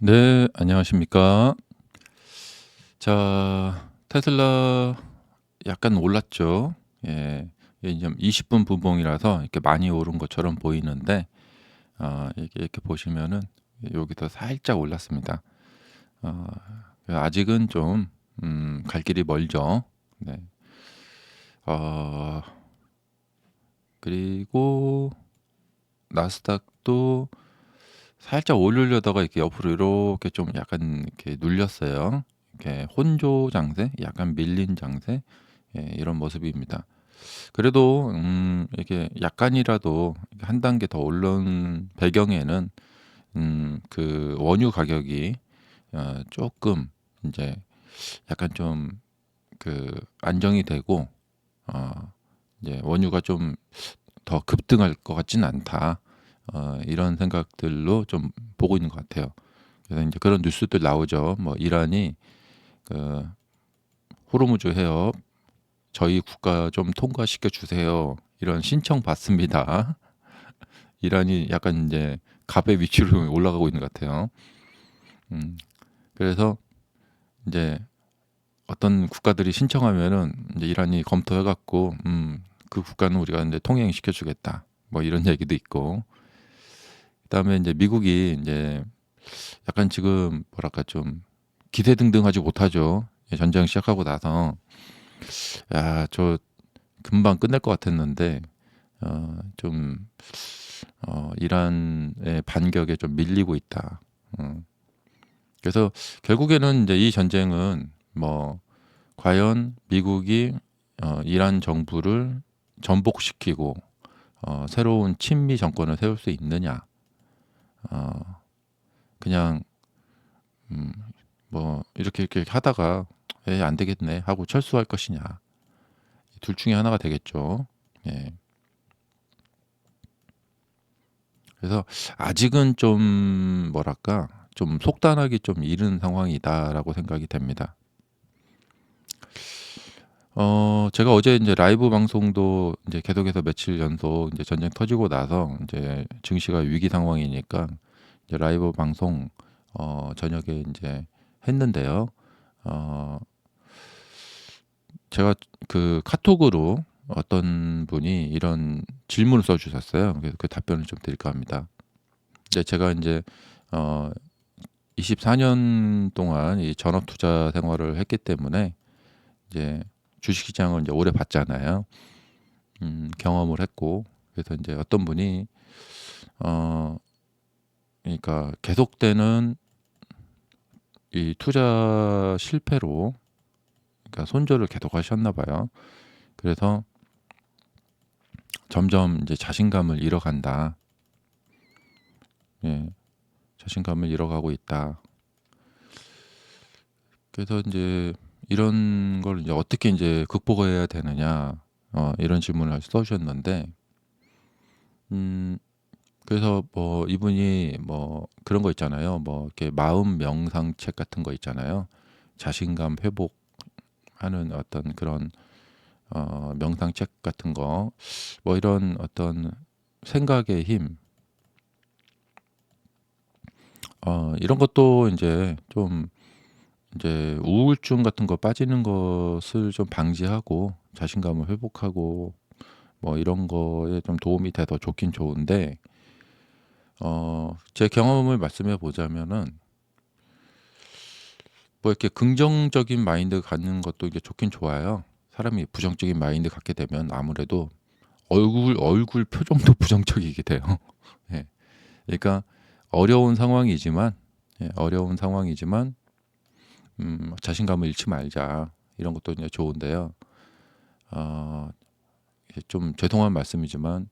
네, 안녕하십니까. 자, 테슬라 약간 올랐죠. 예. 이게 좀 20분 분봉이라서 이렇게 많이 오른 것처럼 보이는데, 이렇게 보시면은 여기서 살짝 올랐습니다. 어, 아직은 좀, 갈 길이 멀죠. 네. 어, 그리고 나스닥도 살짝 올리려다가 이렇게 옆으로 이렇게 좀 약간 이렇게 눌렸어요. 이렇게 혼조 장세, 약간 밀린 장세, 예, 이런 모습입니다. 그래도 이렇게 약간이라도 한 단계 더 오른 배경에는 그 원유 가격이 조금 이제 약간 좀 그 안정이 되고 어, 이제 원유가 좀 더 급등할 것 같지는 않다. 이런 생각들로 좀 보고 있는 것 같아요. 그래서 이제 그런 뉴스들 나오죠. 뭐 이란이 그 호르무즈 해협 저희 국가 좀 통과시켜 주세요. 이런 신청 받습니다. 이란이 약간 이제 갑의 위치로 올라가고 있는 것 같아요. 음, 그래서 이제 어떤 국가들이 신청하면은 이제 이란이 검토해갖고 그 국가는 우리가 이제 통행시켜 주겠다. 뭐 이런 얘기도 있고. 그다음에 이제 미국이 이제 약간 지금 뭐랄까 좀 기세등등하지 못하죠. 예, 전쟁 시작하고 나서 야, 저 금방 끝날 것 같았는데 좀 이란의 반격에 좀 밀리고 있다. 어, 그래서 결국에는 이제 이 전쟁은 뭐 과연 미국이 이란 정부를 전복시키고 새로운 친미 정권을 세울 수 있느냐, 어, 그냥 음, 뭐 이렇게 하다가 안 되겠네 하고 철수할 것이냐, 둘 중에 하나가 되겠죠. 예. 그래서 아직은 좀 뭐랄까 좀 속단하기 좀 이른 상황이다라고 생각이 됩니다. 제가 어제 이제 라이브 방송도 이제 계속해서 며칠 연속 이제 전쟁 터지고 나서 이제 증시가 위기 상황이니까 이제 라이브 방송 저녁에 이제 했는데요. 어, 제가 그 카톡으로 어떤 분이 이런 질문을 써주셨어요. 그래서 그 답변을 좀 드릴까 합니다. 이제 제가 이제 어, 24년 동안 이 전업 투자 생활을 했기 때문에 이제 주식시장을 이제 오래 봤잖아요. 경험을 했고 그래서 이제 어떤 분이 어 그러니까 계속되는 이 투자 실패로 그러니까 손절을 계속 하셨나 봐요. 그래서 점점 이제 자신감을 잃어간다. 예, 자신감을 잃어가고 있다. 그래서 이제 이런 걸 이제 어떻게 이제 극복해야 되느냐, 이런 질문을 써주셨는데, 음, 그래서 뭐 이분이 뭐 그런 거 있잖아요. 뭐 이렇게 마음 명상책 같은 거 있잖아요. 자신감 회복하는 어떤 그런 명상책 같은 거, 뭐 이런 어떤 생각의 힘, 이런 것도 이제 좀 이제 우울증 같은 거 빠지는 것을 좀 방지하고 자신감을 회복하고 뭐 이런 거에 좀 도움이 돼서 좋긴 좋은데 제 경험을 말씀해 보자면은 뭐 이렇게 긍정적인 마인드 갖는 것도 이게 좋긴 좋아요. 사람이 부정적인 마인드 갖게 되면 아무래도 얼굴 표정도 부정적이게 돼요. 예. 그러니까 어려운 상황이지만 어려운 상황이지만 자신감을 잃지 말자. 이런 것도 이제 좋은데요. 어, 좀 죄송한 말씀이지만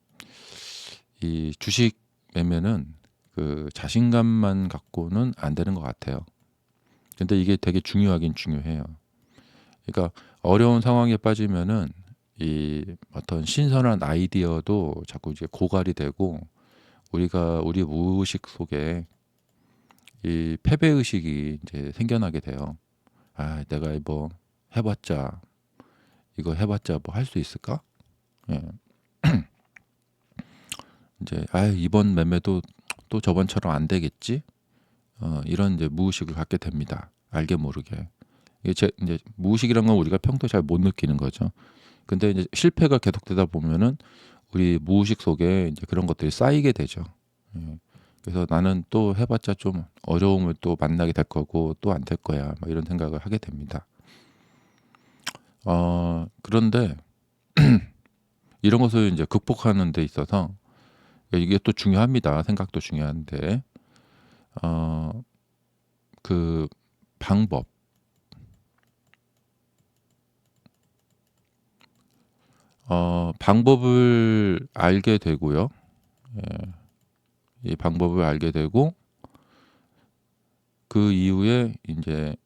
이 주식 매매는 그 자신감만 갖고는 안 되는 것 같아요. 근데 이게 되게 중요하긴 중요해요. 그러니까 어려운 상황에 빠지면은 이 어떤 신선한 아이디어도 자꾸 이제 고갈이 되고 우리가 우리 무의식 속에 이 패배 의식이 이제 생겨나게 돼요. 아, 내가 뭐 해봤자 이거 해봤자 뭐 할 수 있을까? 예. 이제 아, 이번 매매도 또 저번처럼 안 되겠지? 이런 이제 무의식을 갖게 됩니다. 알게 모르게. 이게 이제 무의식이란 건 우리가 평소에 잘 못 느끼는 거죠. 근데 이제 실패가 계속되다 보면은 우리 무의식 속에 이제 그런 것들이 쌓이게 되죠. 예. 그래서 나는 또 해봤자 좀 어려움을 또 만나게 될 거고 또 안 될 거야. 막 이런 생각을 하게 됩니다. 그런데 이런 것을 이제 극복하는 데 있어서 이게 또 중요합니다. 생각도 중요한데 어, 그 방법, 방법을 알게 되고요. 예, 이 방법을 알게 되고 그 이후에 이제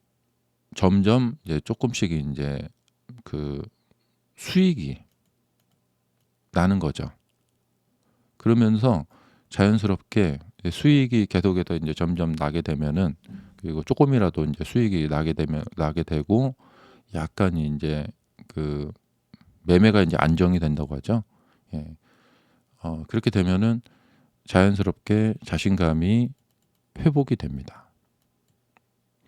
점점 이제 조금씩 이제 그 수익이 나는 거죠. 그러면서 자연스럽게 수익이 계속해서 이제 점점 나게 되면은 그리고 조금이라도 이제 수익이 나게 되고 약간 이제 그 매매가 이제 안정이 된다고 하죠. 예. 그렇게 되면은 자연스럽게 자신감이 회복이 됩니다.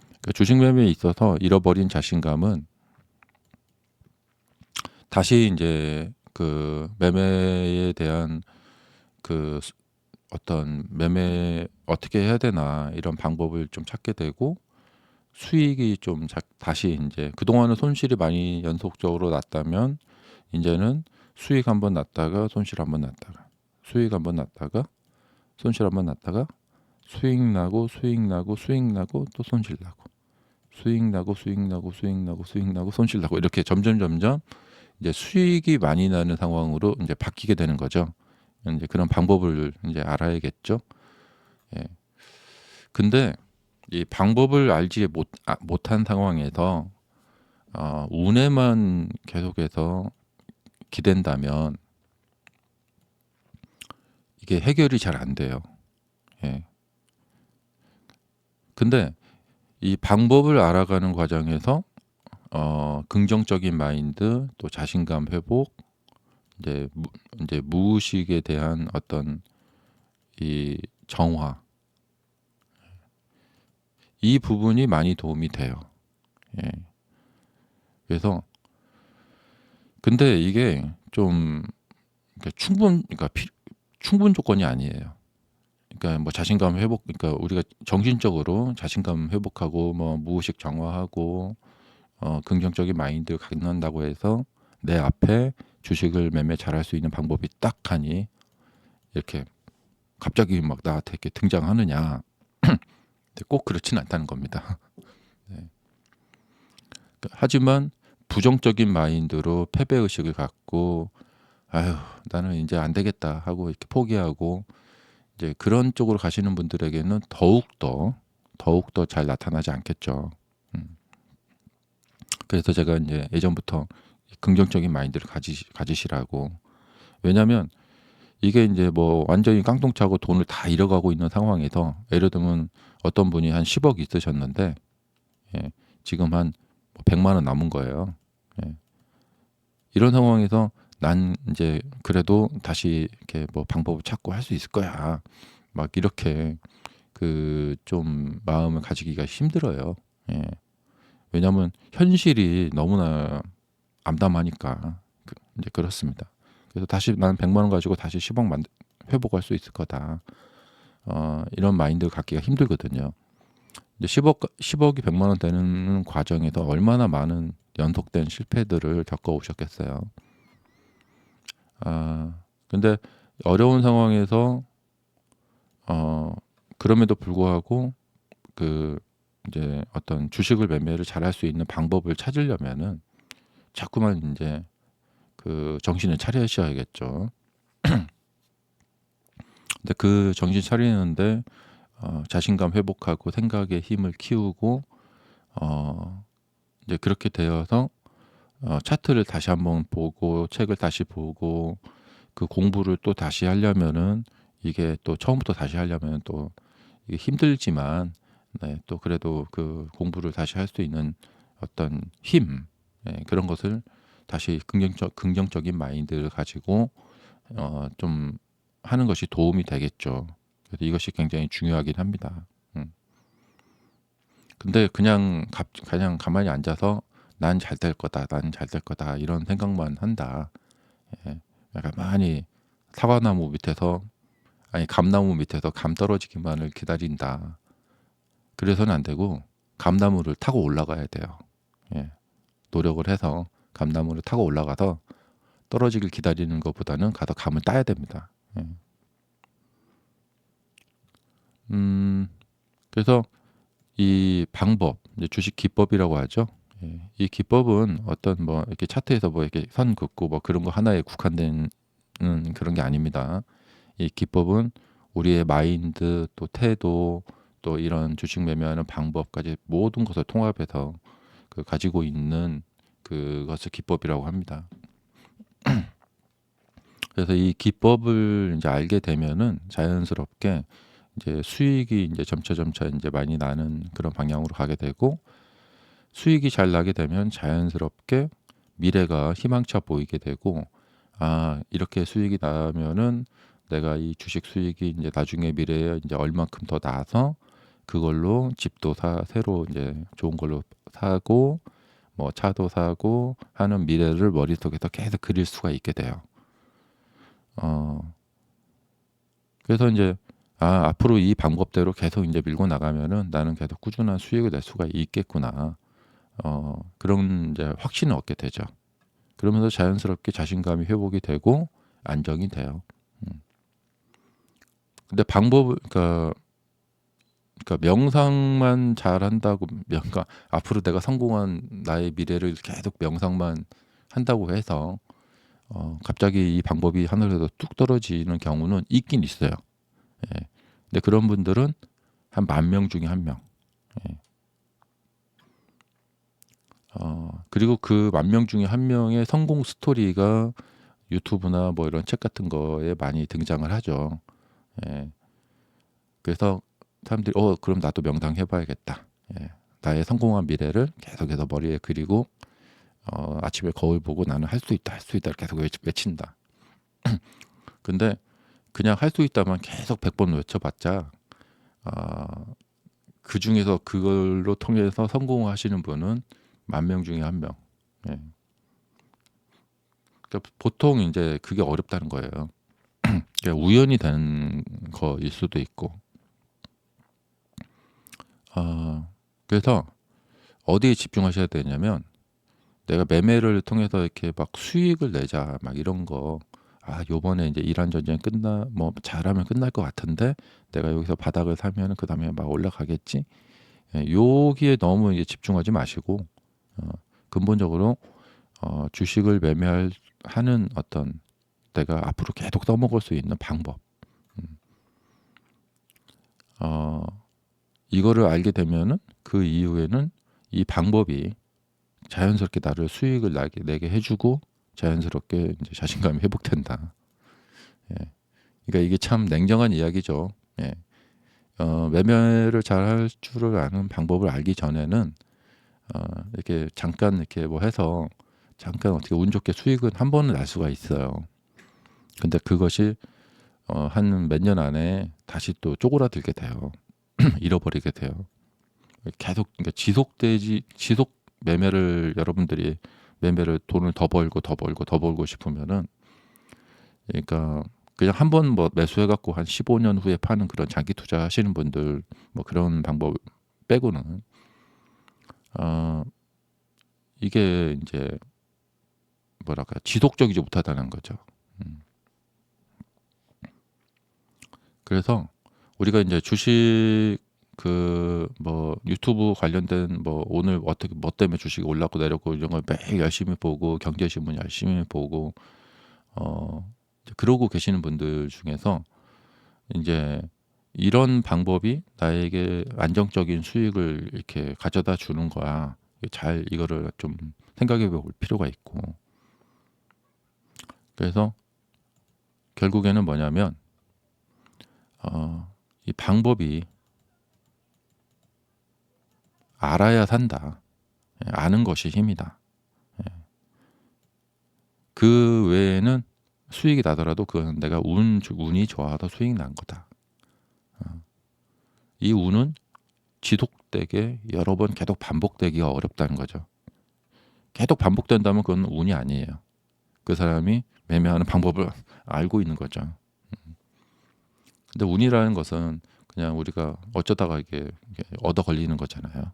그러니까 주식 매매에 있어서 잃어버린 자신감은 다시 이제 그 매매에 대한 그 어떤 매매 어떻게 해야 되나 이런 방법을 좀 찾게 되고 수익이 좀 다시 이제 그동안은 손실이 많이 연속적으로 났다면 이제는 수익 한번 났다가 손실 한번 났다가 수익 한번 났다가 손실 한번 났다가 수익 나고 수익 나고 수익 나고 또 손실 나고 수익 나고 수익 나고 수익 나고 수익 나고 손실 나고 이렇게 점점 이제 수익이 많이 나는 상황으로 이제 바뀌게 되는 거죠. 이제 그런 방법을 이제 알아야겠죠. 예. 근데 이 방법을 알지 못한 상황에서 운에만 계속해서 기댄다면 이게 해결이 잘 안 돼요. 예. 근데 이 방법을 알아가는 과정에서 긍정적인 마인드, 또 자신감 회복, 이제 무의식에 대한 어떤 이 정화, 이 부분이 많이 도움이 돼요. 예. 그래서 근데 이게 좀 그러니까 충분 조건이 아니에요. 그러니까 뭐 자신감 회복, 그러니까 우리가 정신적으로 자신감 회복하고 뭐 무의식 정화하고 긍정적인 마인드 갖는다고 해서 내 앞에 주식을 매매 잘할 수 있는 방법이 딱 하니 이렇게 갑자기 막 나한테 이렇게 등장하느냐? 꼭 그렇진 않다는 겁니다. 네. 하지만 부정적인 마인드로 패배 의식을 갖고 아유 나는 이제 안 되겠다 하고 이렇게 포기하고 이제 그런 쪽으로 가시는 분들에게는 더욱더 잘 나타나지 않겠죠. 음. 그래서 제가 이제 예전부터 긍정적인 마인드를 가지시라고. 왜냐하면 이게 이제 뭐 완전히 깡통차고 돈을 다 잃어가고 있는 상황에서 예를 들면 어떤 분이 한 10억 있으셨는데 예, 지금 한 100만 원 남은 거예요. 예. 이런 상황에서 난 이제 그래도 다시 이렇게 뭐 방법을 찾고 할 수 있을 거야. 막 이렇게 그 좀 마음을 가지기가 힘들어요. 예. 왜냐하면 현실이 너무나 암담하니까 이제 그렇습니다. 그래서 다시 난 100만 원 가지고 다시 10억 회복할 수 있을 거다. 이런 마인드 갖기가 힘들거든요. 이제 10억이 100만 원 되는 과정에서 얼마나 많은 연속된 실패들을 겪어 오셨겠어요. 근데 어려운 상황에서 그럼에도 불구하고 그 이제 어떤 주식을 매매를 잘할 수 있는 방법을 찾으려면은 자꾸만 이제 그 정신을 차리셔야겠죠. 근데 그 정신 차리는데 자신감 회복하고 생각의 힘을 키우고 이제 그렇게 되어서 차트를 다시 한번 보고 책을 다시 보고 그 공부를 또 다시 하려면은 이게 또 처음부터 다시 하려면 또 이게 힘들지만 네, 또 그래도 그 공부를 다시 할 수 있는 어떤 힘 그런 것을 다시 긍정적인 마인드를 가지고 좀 하는 것이 도움이 되겠죠. 그래서 이것이 굉장히 중요하긴 합니다. 음. 근데 그냥 가만히 앉아서 '난 잘 될 거다. 난 잘 될 거다.' 이런 생각만 한다. 예. 약간 많이 사과나무 밑에서 아니 감나무 밑에서 감 떨어지기만을 기다린다. 그래서는 안 되고 감나무를 타고 올라가야 돼요. 예. 노력을 해서 감나무를 타고 올라가서 떨어지길 기다리는 것보다는 가서 감을 따야 됩니다. 예. 음 그래서 이 방법 이제 주식 기법이라고 하죠. 예. 이 기법은 어떤 뭐 이렇게 차트에서 뭐 이렇게 선 긋고 뭐 그런 거 하나에 국한된 그런 게 아닙니다. 이 기법은 우리의 마인드 또 태도 또 이런 주식 매매하는 방법까지 모든 것을 통합해서 그 가지고 있는 그것을 기법이라고 합니다. 그래서 이 기법을 이제 알게 되면은 자연스럽게 이제 수익이 이제 점차 이제 많이 나는 그런 방향으로 가게 되고 수익이 잘 나게 되면 자연스럽게 미래가 희망차 보이게 되고 이렇게 수익이 나면은 내가 이 주식 수익이 이제 나중에 미래에 이제 얼만큼 더 나서 그걸로 집도 새로 이제 좋은 걸로 사고 뭐 차도 사고 하는 미래를 머릿속에서 계속 그릴 수가 있게 돼요. 어 그래서 이제 앞으로 이 방법대로 계속 이제 밀고 나가면은 '나는 계속 꾸준한 수익을 낼 수가 있겠구나.' 그런 이제 확신을 얻게 되죠. 그러면서 자연스럽게 자신감이 회복이 되고 안정이 돼요. 음. 근데 방법을 그러니까 명상만 잘한다고 그러니까 앞으로 내가 성공한 나의 미래를 계속 명상만 한다고 해서 갑자기 이 방법이 하늘에서 뚝 떨어지는 경우는 있긴 있어요. 예. 근데 그런 분들은 한 10,000명 중에 1명. 예. 그리고 그 10,000명 중에 1명의 성공 스토리가 유튜브나 뭐 이런 책 같은 거에 많이 등장을 하죠. 예. 그래서 사람들이 그럼 나도 명상해 봐야겠다.' 예. 나의 성공한 미래를 계속해서 머리에 그리고 아침에 거울 보고 '나는 할 수 있다. 할 수 있다.'를 계속 외친다. 근데 그냥 할 수 있다만 계속 100번 외쳐봤자 아 그중에서 그걸로 통해서 성공하시는 분은 10,000명 중에 1명. 예. 그러니까 보통 인제 그게 어렵다는 거예요. 그러니까 우연히 된 거일 수도 있고. 아 그래서 어디에 집중하셔야 되냐면 내가 매매를 통해서 이렇게 막 수익을 내자 막 이런 거 요번에 인제 이란 전쟁 뭐 잘하면 끝날 것 같은데 내가 여기서 바닥을 사면은 그다음에 막 올라가겠지. 예 여기에 너무 이제 집중하지 마시고 어 근본적으로 주식을 하는 어떤 내가 앞으로 계속 써먹을 수 있는 방법. 음 어 이거를 알게 되면은 그 이후에는 이 방법이 자연스럽게 나를 수익을 내게 해 주고 자연스럽게 인제 자신감이 회복된다. 예. 그러니까 이게 참 냉정한 이야기죠. 예. 매매를 잘할 줄을 아는 방법을 알기 전에는 이렇게 잠깐 이렇게 뭐 해서 잠깐 어떻게 운 좋게 수익은 한 번은 날 수가 있어요. 근데 그것이 한 몇 년 안에 다시 또 쪼그라들게 돼요. 잃어버리게 돼요. 계속 그러니까 지속 매매를 여러분들이 매매를 돈을 더 벌고, 더 벌고, 더 벌고 싶으면은 그러니까 그냥 한 번 뭐 매수해 갖고 한 15년 후에 파는 그런 장기 투자하시는 분들 뭐 그런 방법 빼고는 어 이게 인제 뭐랄까 지속적이지 못하다는 거죠. 음. 그래서 우리가 인제 주식 뭐 유튜브 관련된 뭐 오늘 어떻게 뭐 때문에 주식이 올랐고 내렸고 이런 걸 매일 열심히 보고 경제신문 열심히 보고 이제 그러고 계시는 분들 중에서 인제 '이런 방법이 나에게 안정적인 수익을 이렇게 가져다 주는 거야.' 이거를 좀 생각해 볼 필요가 있고 그래서 결국에는 뭐냐면 이 방법이 알아야 산다. 예 아는 것이 힘이다. 예. 그 외에는 수익이 나더라도 그건 내가 운이 좋아서 수익이 난 거다. 이 운은 반복되게 여러 번 계속 반복되기가 어렵다는 거죠. 계속 반복된다면 그건 운이 아니에요. 그 사람이 매매하는 방법을 알고 있는 거죠. 근데 운이라는 것은 그냥 우리가 어쩌다가 이게 얻어 걸리는 거잖아요.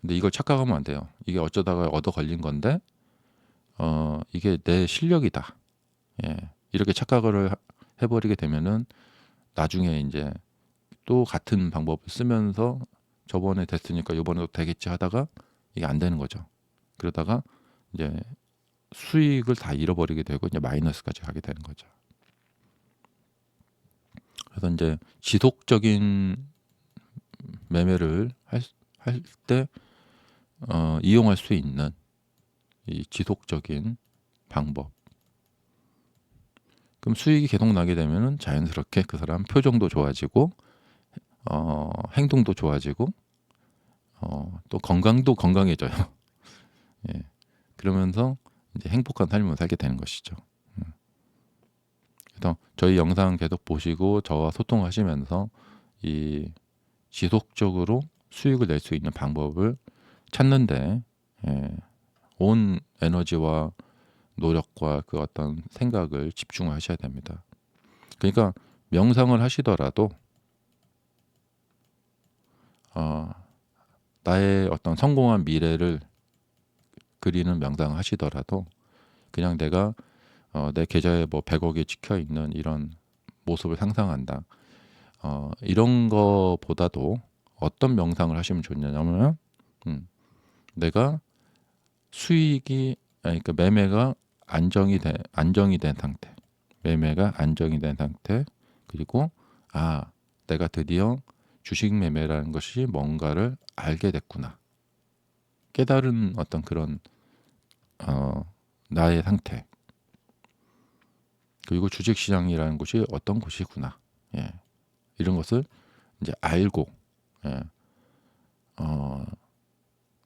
근데 이걸 착각하면 안 돼요. 이게 어쩌다가 얻어 걸린 건데 이게 내 실력이다. 예. 이렇게 착각을 해버리게 되면은 나중에 이제 또 같은 방법을 쓰면서 저번에 됐으니까 이번에도 되겠지 하다가 이게 안 되는 거죠. 그러다가 이제 수익을 다 잃어버리게 되고 이제 마이너스까지 가게 되는 거죠. 그래서 이제 지속적인 매매를 할 때 이용할 수 있는 이 지속적인 방법. 그럼 수익이 계속 나게 되면은 자연스럽게 그 사람 표정도 좋아지고 행동도 좋아지고 또 건강도 건강해져요. 예. 그러면서 이제 행복한 삶을 살게 되는 것이죠. 그래서 저희 영상 계속 보시고 저와 소통하시면서 이 지속적으로 수익을 낼 수 있는 방법을 찾는데 온 에너지와 노력과 그 어떤 생각을 집중하셔야 됩니다. 그러니까 명상을 하시더라도 나의 어떤 성공한 미래를 그리는 명상을 하시더라도 그냥 내가 내 계좌에 뭐 100억이 찍혀 있는 이런 모습을 상상한다. 이런 거보다도 어떤 명상을 하시면 좋냐면 내가 수익이 그러니까 매매가 안정이 된 상태, 매매가 안정이 된 상태, 그리고 내가 드디어 주식 매매라는 것이 뭔가를 알게 됐구나, 깨달은 어떤 그런 나의 상태, 그리고 주식 시장이라는 곳이 어떤 곳이구나, 이런 것을 이제 알고,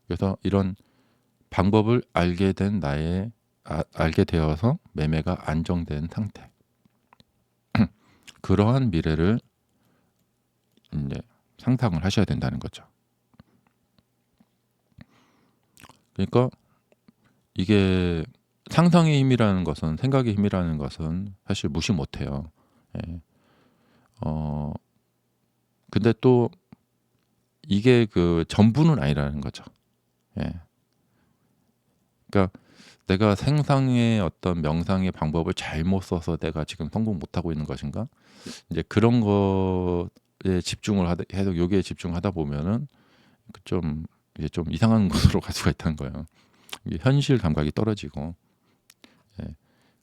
그래서 이런 방법을 알게 된 알게 되어서 매매가 안정된 상태, 그러한 미래를 이제 상상을 하셔야 된다는 거죠. 그러니까 이게 상상의 힘이라는 것은, 생각의 힘이라는 것은 사실 무시 못해요. 근데 또 이게 그 전부는 아니라는 거죠. 그러니까 내가 생상의 어떤 명상의 방법을 잘못 써서 내가 지금 성공 못하고 있는 것인가? 이제 그런 거에 집중을 계속 여기에 집중하다 보면은 좀 이제 좀 이상한 곳으로 갈 수가 있다는 거예요. 이게 현실 감각이 떨어지고.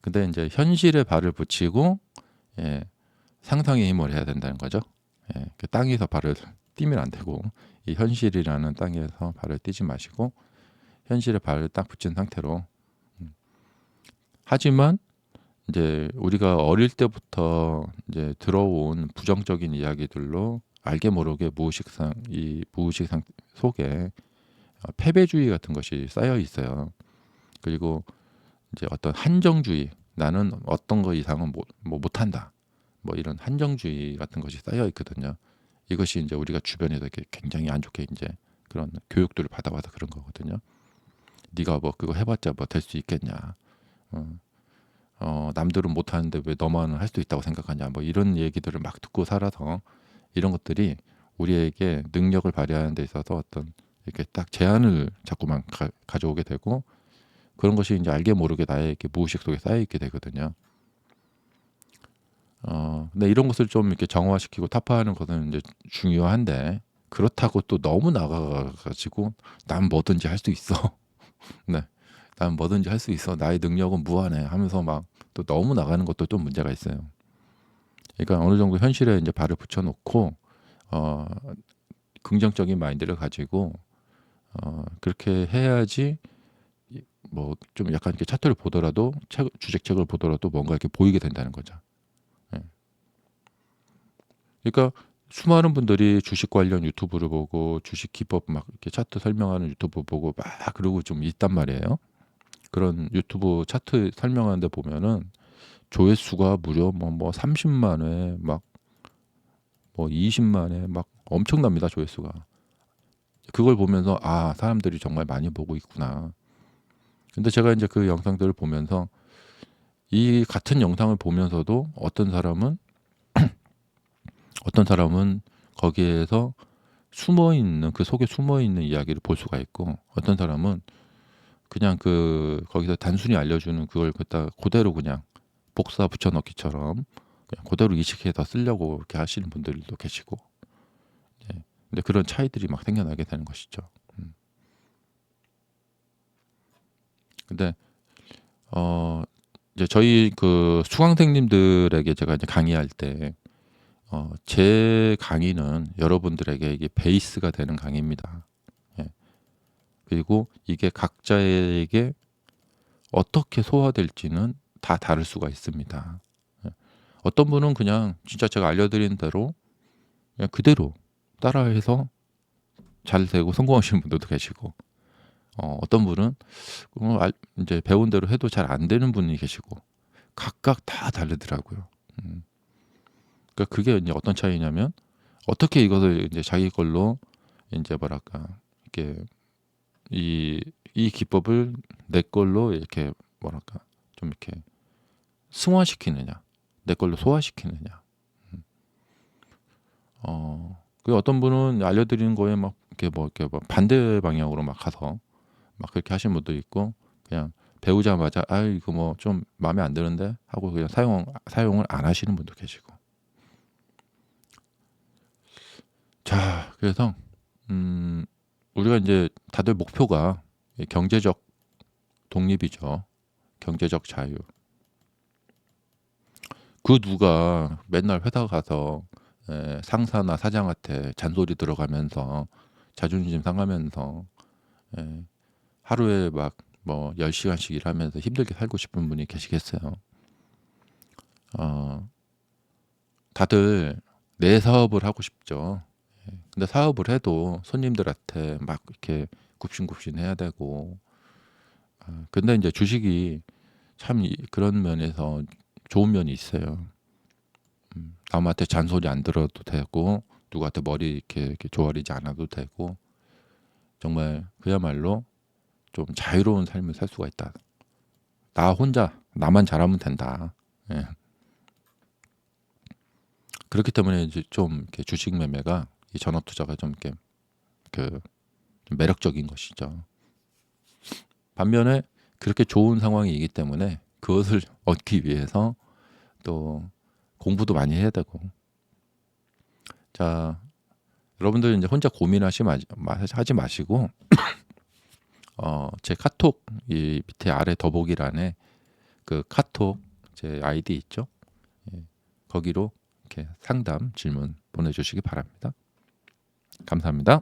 근데 이제 현실에 발을 붙이고 상상의 힘을 해야 된다는 거죠. 그 땅에서 발을 띄면 안 되고, 이 현실이라는 땅에서 발을 띄지 마시고 현실에 발을 딱 붙인 상태로. 하지만 이제 우리가 어릴 때부터 이제 들어온 부정적인 이야기들로 알게 모르게 무의식 속에 패배주의 같은 것이 쌓여 있어요. 그리고 이제 어떤 한정주의, 나는 어떤 거 이상은 못한다, 뭐 이런 한정주의 같은 것이 쌓여 있거든요. 이것이 이제 우리가 주변에서 이렇게 굉장히 안 좋게 이제 그런 교육들을 받아와서 그런 거거든요. 네가 뭐 그거 해봤자 뭐 될 수 있겠냐, 남들은 못하는데 왜 너만은 할 수 있다고 생각하냐, 뭐 이런 얘기들을 막 듣고 살아서 이런 것들이 우리에게 능력을 발휘하는 데 있어서 어떤 이렇게 딱 제한을 자꾸만 가져오게 되고, 그런 것이 이제 알게 모르게 나의 이렇게 무의식 속에 쌓여 있게 되거든요. 근데 이런 것을 좀 이렇게 정화시키고 타파하는 것은 이제 중요한데, 그렇다고 또 너무 나가가지고 난 뭐든지 할 수 있어. 네, 난 뭐든지 할 수 있어, 나의 능력은 무한해 하면서 막 또 너무 나가는 것도 좀 문제가 있어요. 그러니까 어느 정도 현실에 이제 발을 붙여놓고 긍정적인 마인드를 가지고 그렇게 해야지 뭐 좀 약간 이렇게 차트를 보더라도 주식책을 보더라도 뭔가 이렇게 보이게 된다는 거죠. 그러니까 수많은 분들이 주식 관련 유튜브를 보고 주식 기법 막 이렇게 차트 설명하는 유튜브 보고 막 그러고 좀 있단 말이에요. 그런 유튜브 차트 설명하는데 보면은 조회수가 무려 뭐 30만 회, 막 뭐 20만 회, 막 엄청납니다, 조회수가. 그걸 보면서 '아 사람들이 정말 많이 보고 있구나.' 근데 제가 인제 그 영상들을 보면서 이 같은 영상을 보면서도 어떤 사람은 거기에서 숨어 있는 그 속에 숨어 있는 이야기를 볼 수가 있고, 어떤 사람은 그냥 거기서 단순히 알려주는 그걸 갖다가 고대로 그냥 복사 붙여 넣기처럼 그냥 고대로 이식해서 쓰려고 이렇게 하시는 분들도 계시고. 예. 근데 그런 차이들이 막 생겨나게 되는 것이죠. 음. 근데 어 이제 저희 수강생님들에게 제가 이제 강의할 때 제 강의는 여러분들에게 이게 베이스가 되는 강의입니다. 예. 그리고 이게 각자에게 어떻게 소화될지는 다 다를 수가 있습니다. 예. 어떤 분은 그냥 진짜 제가 알려드린 대로 그냥 그대로 따라해서 잘 되고 성공하시는 분들도 계시고, 어떤 분은 인제 배운 대로 해도 잘 안 되는 분이 계시고, 각각 다 다르더라고요. 음. 그러니까 그게 인제 어떤 차이냐면, 어떻게 이것을 인제 자기 걸로 인제 뭐랄까 이렇게 이 기법을 내 걸로 이렇게 뭐랄까 좀 이렇게 승화시키느냐, 내 걸로 소화시키느냐. 음. 어떤 분은 알려드리는 거에 막 이렇게 반대 방향으로 막 가서 막 그렇게 하시는 분도 있고, 그냥 배우자마자 '아 이거 뭐 좀 마음에 안 드는데.' 하고 그냥 사용을 안 하시는 분도 계시고. 자, 그래서 음 우리가 인제 다들 목표가 이 경제적 독립이죠. 경제적 자유. 누가 맨날 회사 가서 상사나 사장한테 잔소리 들어가면서 자존심 상하면서 예 하루에 막 뭐 10 시간씩 일하면서 힘들게 살고 싶은 분이 계시겠어요. 어 다들 내 사업을 하고 싶죠. 예. 근데 사업을 해도 손님들한테 막 이렇게 굽신굽신해야 되고, 근데 인제 주식이 참 그런 면에서 좋은 면이 있어요. 남한테 잔소리 안 들어도 되고, 누구한테 머리 이렇게 조아리지 않아도 되고, 정말 그야말로 좀 자유로운 삶을 살 수가 있다. 나 혼자 나만 잘하면 된다. 예. 그렇기 때문에 이제 좀 이렇게 주식 매매가, 이 전업 투자가 좀 이렇게 그 좀 매력적인 것이죠. 반면에 그렇게 좋은 상황이기 때문에 그것을 얻기 위해서 또 공부도 많이 해야 되고. 자, 여러분들 인제 혼자 고민하시 마지 마 하지 마시고 제 카톡 이 밑에 아래 더보기란에 그 카톡 제 아이디 있죠? 예. 거기로 이렇게 상담 질문 보내주시기 바랍니다. 감사합니다.